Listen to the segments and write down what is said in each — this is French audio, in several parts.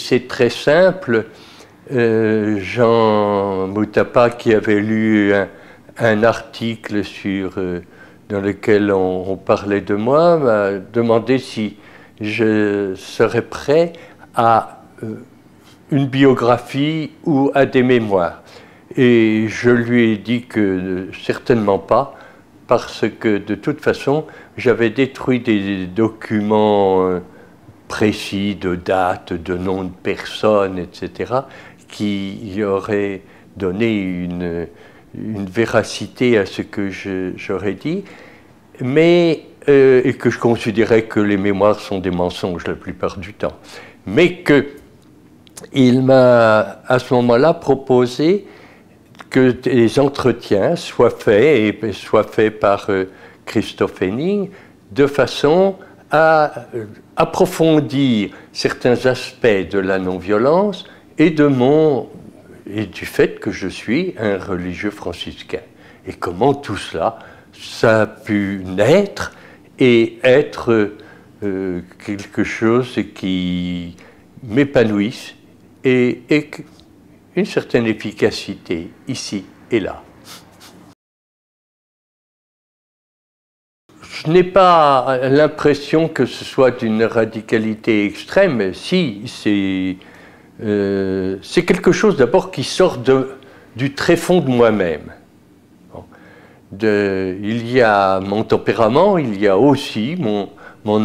c'est très simple. Jean Moutapa, qui avait lu un article dans lequel on parlait de moi, m'a demandé si je serais prêt à une biographie ou à des mémoires. Et je lui ai dit que certainement pas, parce que de toute façon, j'avais détruit des documents précis de dates, de noms de personnes, etc., qui auraient donné une véracité à ce que j'aurais dit, mais et que je considérais que les mémoires sont des mensonges la plupart du temps. Mais qu'il m'a à ce moment-là proposé que des entretiens soient faits, et soient faits par Christophe Henning, de façon à approfondir certains aspects de la non-violence et du fait que je suis un religieux franciscain. Et comment tout cela, ça a pu naître et être quelque chose qui m'épanouisse et une certaine efficacité ici et là. Je n'ai pas l'impression que ce soit d'une radicalité extrême. Si, c'est quelque chose d'abord qui sort du tréfonds de moi-même. Il y a mon tempérament, il y a aussi mon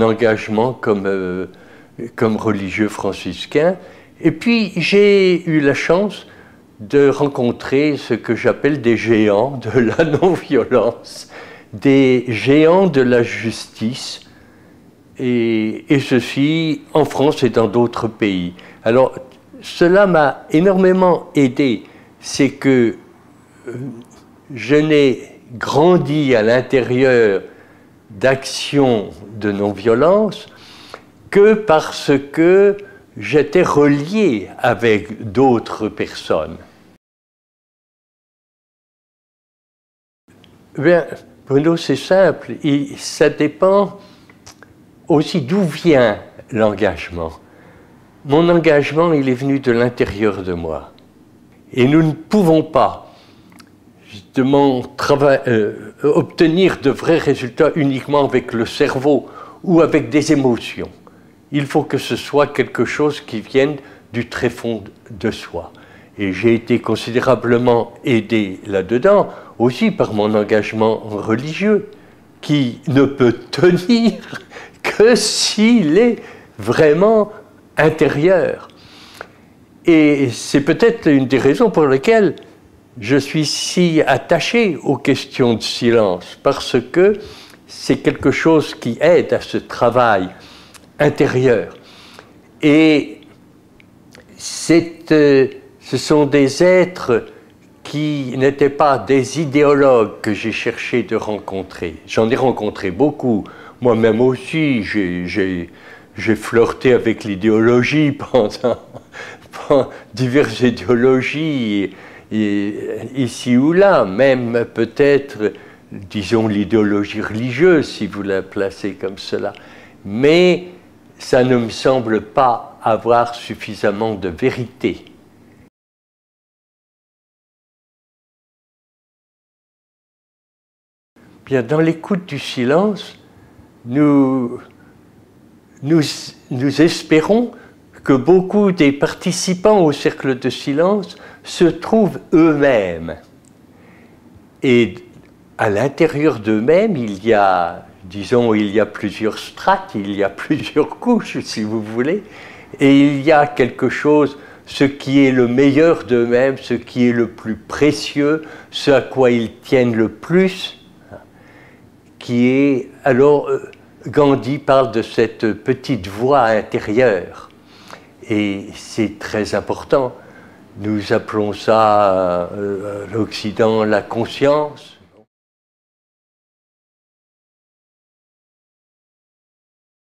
engagement comme religieux franciscain. Et puis j'ai eu la chance de rencontrer ce que j'appelle des géants de la non-violence, des géants de la justice, et ceci en France et dans d'autres pays. Alors, cela m'a énormément aidé, c'est que je n'ai grandi à l'intérieur d'actions de non-violence que parce que j'étais relié avec d'autres personnes. Bien, Bruno, c'est simple, ça dépend aussi d'où vient l'engagement. Mon engagement, il est venu de l'intérieur de moi. Et nous ne pouvons pas, justement, obtenir de vrais résultats uniquement avec le cerveau ou avec des émotions. Il faut que ce soit quelque chose qui vienne du tréfonds de soi. Et j'ai été considérablement aidé là-dedans, aussi par mon engagement religieux, qui ne peut tenir que s'il est vraiment intérieur. Et c'est peut-être une des raisons pour lesquelles je suis si attaché aux questions de silence, parce que c'est quelque chose qui aide à ce travail intérieur. Et ce sont des êtres qui n'étaient pas des idéologues que j'ai cherché de rencontrer. J'en ai rencontré beaucoup. Moi-même aussi, j'ai flirté avec l'idéologie pendant diverses idéologies, ici ou là, même peut-être, disons, l'idéologie religieuse, si vous la placez comme cela. Mais ça ne me semble pas avoir suffisamment de vérité. Bien, dans l'écoute du silence, nous espérons que beaucoup des participants au cercle de silence se trouvent eux-mêmes. Et à l'intérieur d'eux-mêmes, il y a, disons, il y a plusieurs strates, il y a plusieurs couches, si vous voulez, et il y a quelque chose, ce qui est le meilleur d'eux-mêmes, ce qui est le plus précieux, ce à quoi ils tiennent le plus, qui est, alors, Gandhi parle de cette petite voix intérieure, et c'est très important. Nous appelons ça, à l'Occident, la conscience.